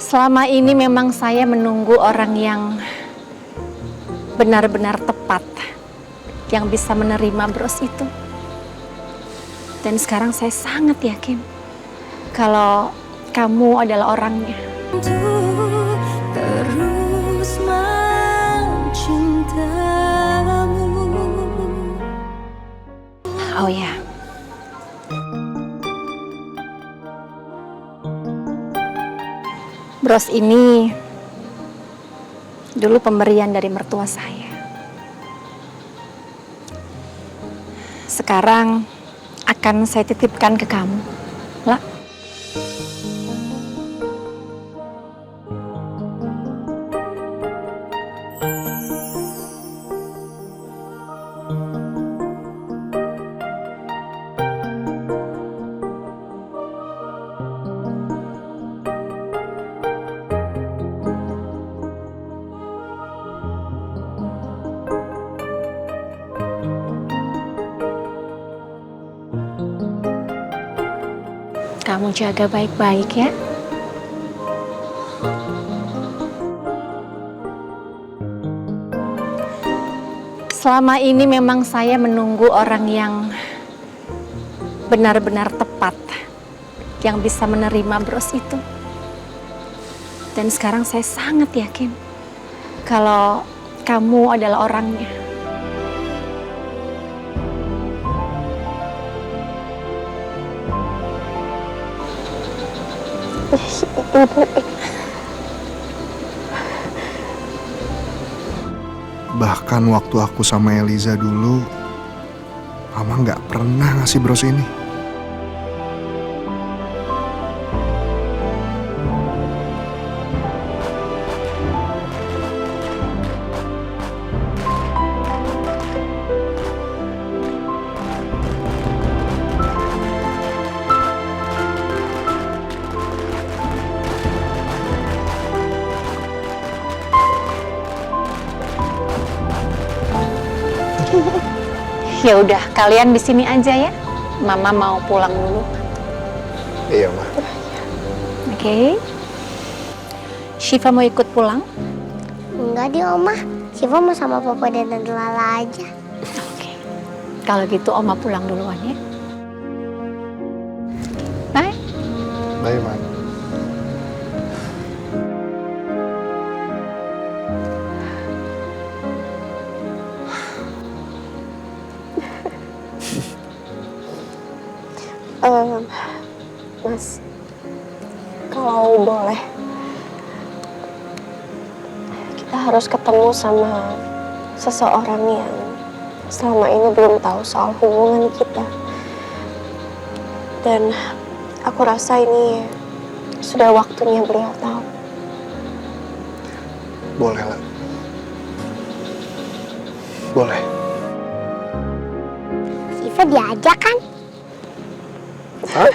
Selama ini memang saya menunggu orang yang benar-benar tepat, yang bisa menerima bros itu. Dan sekarang saya sangat yakin kalau kamu adalah orangnya. Terus mencintamu. Oh ya, bros ini dulu pemberian dari mertua saya. Sekarang akan saya titipkan ke kamu, lah. Kamu jaga baik-baik ya. Selama ini memang saya menunggu orang yang benar-benar tepat, yang bisa menerima bros itu. Dan sekarang saya sangat yakin kalau kamu adalah orangnya. Bahkan waktu aku sama Eliza dulu, Mama nggak pernah ngasih bros ini. Ya udah, kalian di sini aja ya. Mama mau pulang dulu. Iya, Ma. Oke. Syifa mau ikut pulang? Enggak deh Oma, Syifa mau sama Papa dan Tante Lala aja. Oke. Kalau gitu Oma pulang duluan ya. Bye. Bye, Ma. Mas, kalau boleh, kita harus ketemu sama seseorang yang selama ini belum tahu soal hubungan kita. Dan aku rasa ini sudah waktunya beliau tahu. Boleh lah. Boleh. Syifa diajak kan? Hah?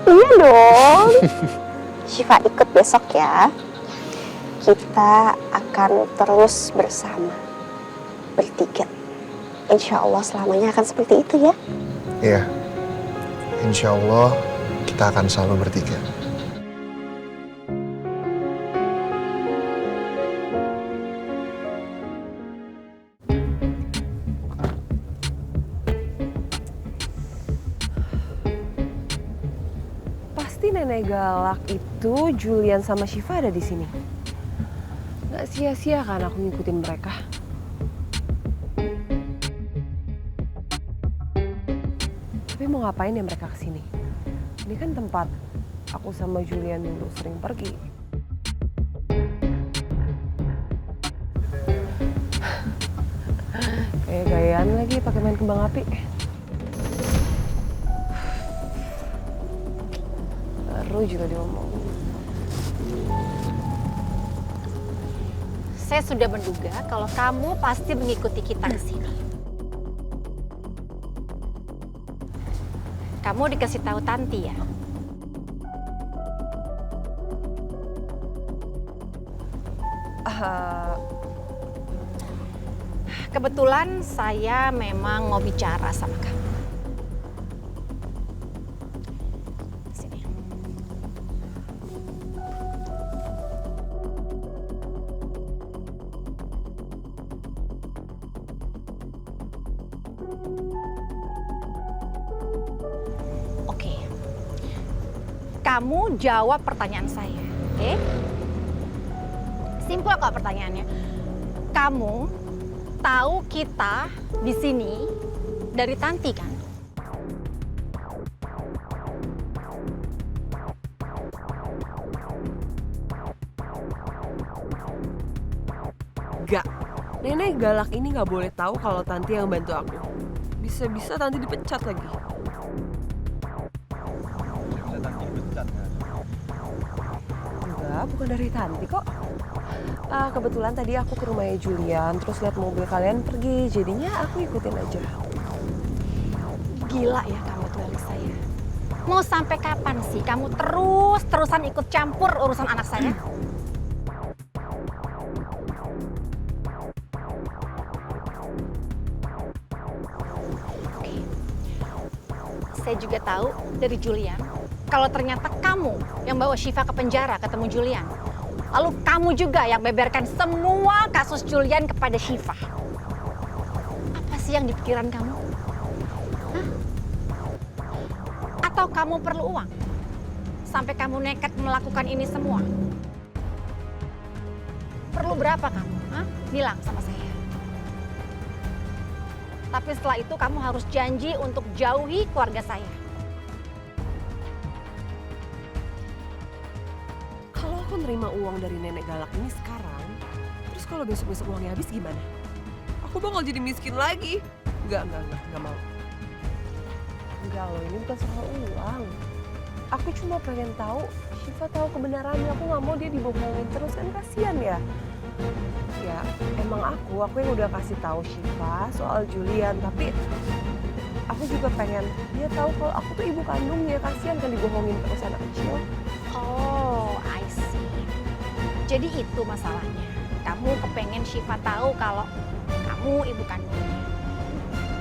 Iya dong. Syifa ikut besok ya. Kita akan terus bersama, bertiga. Insya Allah selamanya akan seperti itu ya. Iya. Insya Allah kita akan selalu bertiga. Pasti nenek galak itu Julian sama Syifa ada di sini. Gak sia-sia kan aku ngikutin mereka. Tapi mau ngapain ya mereka kesini? Ini kan tempat aku sama Julian dulu sering pergi. Kayak gayaan lagi pakai main kembang api. Baru juga diomong. Saya sudah menduga kalau kamu pasti mengikuti kita ke sini. Kamu dikasih tahu Tanti ya? Kebetulan saya memang mau bicara sama kamu. Sini. kamu jawab pertanyaan saya, oke? Simpel kok pertanyaannya. Kamu tahu kita di sini dari Tanti kan? Gak. Nenek galak ini nggak boleh tahu kalau Tanti yang bantu aku. Bisa-bisa Tanti dipecat lagi. Enggak, bukan dari Tanti kok. Kebetulan tadi aku ke rumahnya Julian, terus lihat mobil kalian pergi, jadinya aku ikutin aja. Gila ya kamu tuh Elisa ya. Mau sampai kapan sih kamu terus-terusan ikut campur urusan anak saya? Oke. Saya juga tahu dari Julian kalau ternyata kamu yang bawa Syifa ke penjara ketemu Julian. Lalu kamu juga yang beberkan semua kasus Julian kepada Syifa. Apa sih yang di pikiran kamu? Hah? Atau kamu perlu uang? Sampai kamu nekat melakukan ini semua? Perlu berapa kamu? Hah? Bilang sama saya. Tapi setelah itu kamu harus janji untuk jauhi keluarga saya. Kalau aku nerima uang dari nenek galak ini sekarang, terus kalau besok-besok uangnya habis gimana? Aku bakal jadi miskin lagi. Enggak mau. Enggak loh, ini bukan soal uang. Aku cuma pengen tahu, Syifa tahu kebenarannya. Aku nggak mau dia dibohongin terus, kan kasihan ya. Ya, emang aku yang udah kasih tahu Syifa soal Julian, tapi aku juga pengen dia tahu kalau aku tuh ibu kandungnya. Kasihan kan dibohongin terus anak kecil. Oh, I see. Jadi itu masalahnya. Kamu kepengen Syifa tahu kalau kamu ibu kandungnya.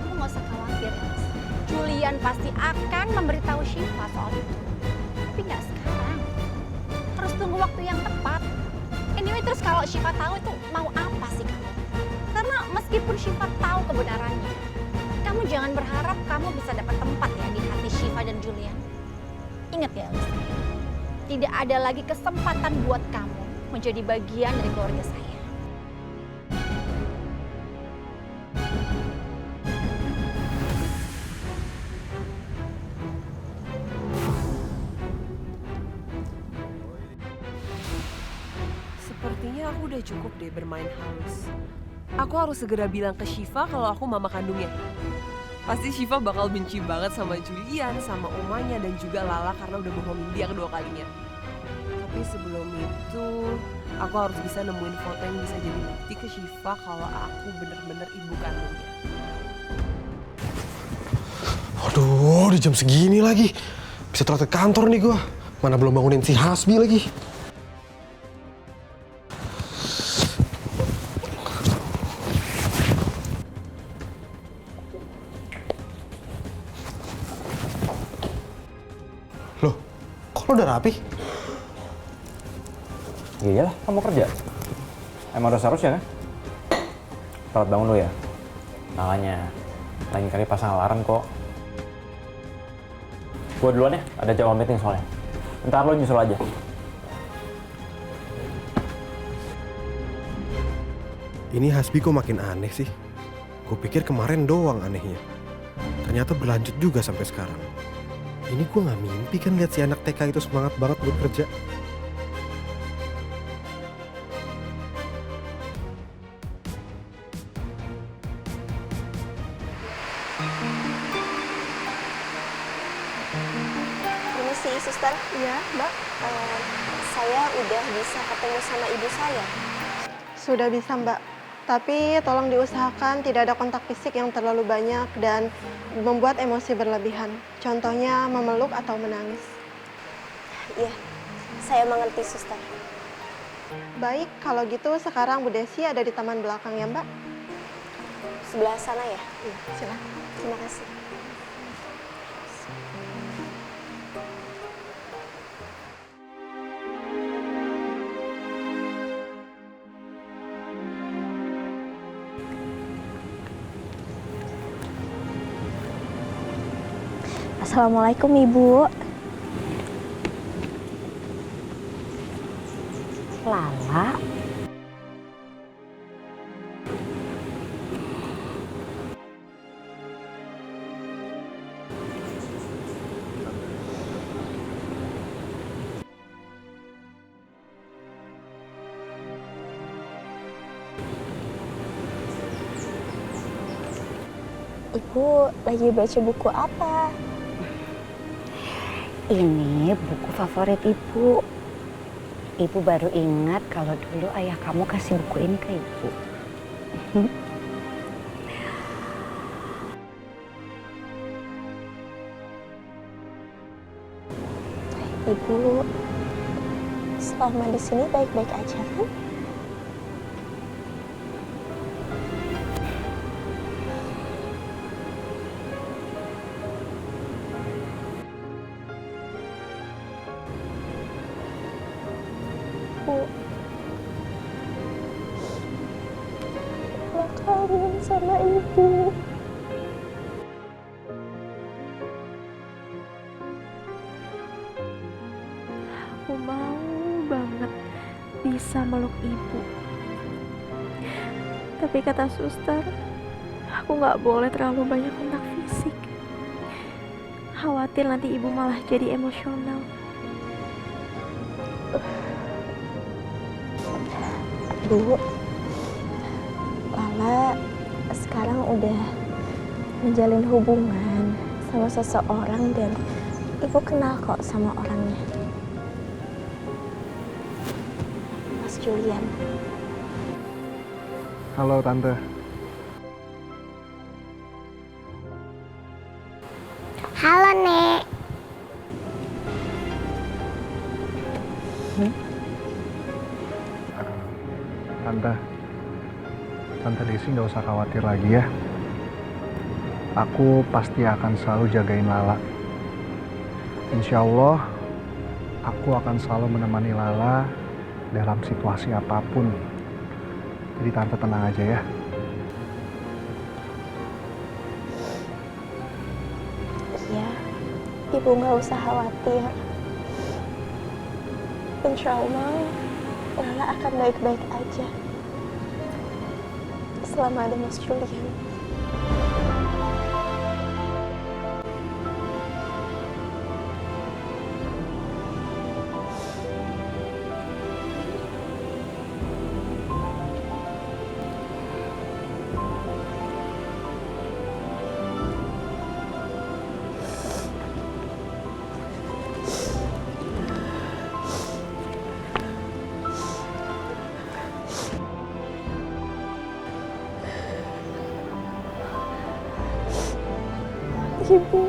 Kamu nggak usah khawatir, Elsa. Julian pasti akan memberitahu Syifa soal itu. Tapi nggak sekarang. Harus tunggu waktu yang tepat. Anyway, terus kalau Syifa tahu itu mau apa sih kamu? Karena meskipun Syifa tahu kebenarannya, kamu jangan berharap kamu bisa dapat tempat ya di hati Syifa dan Julian. Ingat ya, Elsa. Tidak ada lagi kesempatan buat kamu menjadi bagian dari keluarga saya. Sepertinya aku udah cukup deh bermain halus. Aku harus segera bilang ke Syifa kalau aku mama kandungnya. Pasti Syifa bakal benci banget sama Julian, sama omanya, dan juga Lala karena udah bohongin dia kedua kalinya. Tapi sebelum itu, aku harus bisa nemuin foto yang bisa jadi bukti ke Syifa kalau aku bener-bener ibu kandungnya. Aduh, di jam segini lagi. Bisa telat ke kantor nih gua. Mana belum bangunin si Hasbi lagi. Loh, kok lo udah rapi? Iyalah, kamu kerja. Emang udah seharusnya kan? Telat bangun lu ya? Makanya, lain kali pasang alarm kok. Gua duluan ya, ada jadwal meeting soalnya. Ntar lo nyusul aja. Ini Hasbi kok makin aneh sih. Gue pikir kemarin doang anehnya. Ternyata berlanjut juga sampai sekarang. Ini gue gak mimpi kan lihat si anak TK itu semangat banget buat kerja. Permisi, suster. Iya, Mbak. Saya udah bisa ketemu sama ibu saya. Sudah bisa, Mbak. Tapi tolong diusahakan tidak ada kontak fisik yang terlalu banyak dan membuat emosi berlebihan. Contohnya memeluk atau menangis. Iya, saya mengerti, suster. Baik, kalau gitu sekarang Bu Desi ada di taman belakang ya, Mbak? Sebelah sana ya? Iya, silakan. Terima kasih. Assalamualaikum Ibu. Lala? Ibu lagi baca buku apa? Ini buku favorit ibu. Ibu baru ingat kalau dulu ayah kamu kasih buku ini ke ibu. Ibu selama di sini baik-baik aja kan? Bu, aku kangen sama ibu. Aku mau banget bisa meluk ibu. Tapi kata suster, aku nggak boleh terlalu banyak kontak fisik. Khawatir nanti ibu malah jadi emosional. Bu, Lala sekarang udah menjalin hubungan sama seseorang dan ibu kenal kok sama orangnya. Mas Julian. Halo Tante. Halo, Nek. Tante Desi nggak usah khawatir lagi ya. Aku pasti akan selalu jagain Lala. Insya Allah, aku akan selalu menemani Lala dalam situasi apapun. Jadi Tante tenang aja ya. Iya, ibu nggak usah khawatir. Insya Allah, Lala akan baik-baik aja. Selama ada Mas Julian. Ibu.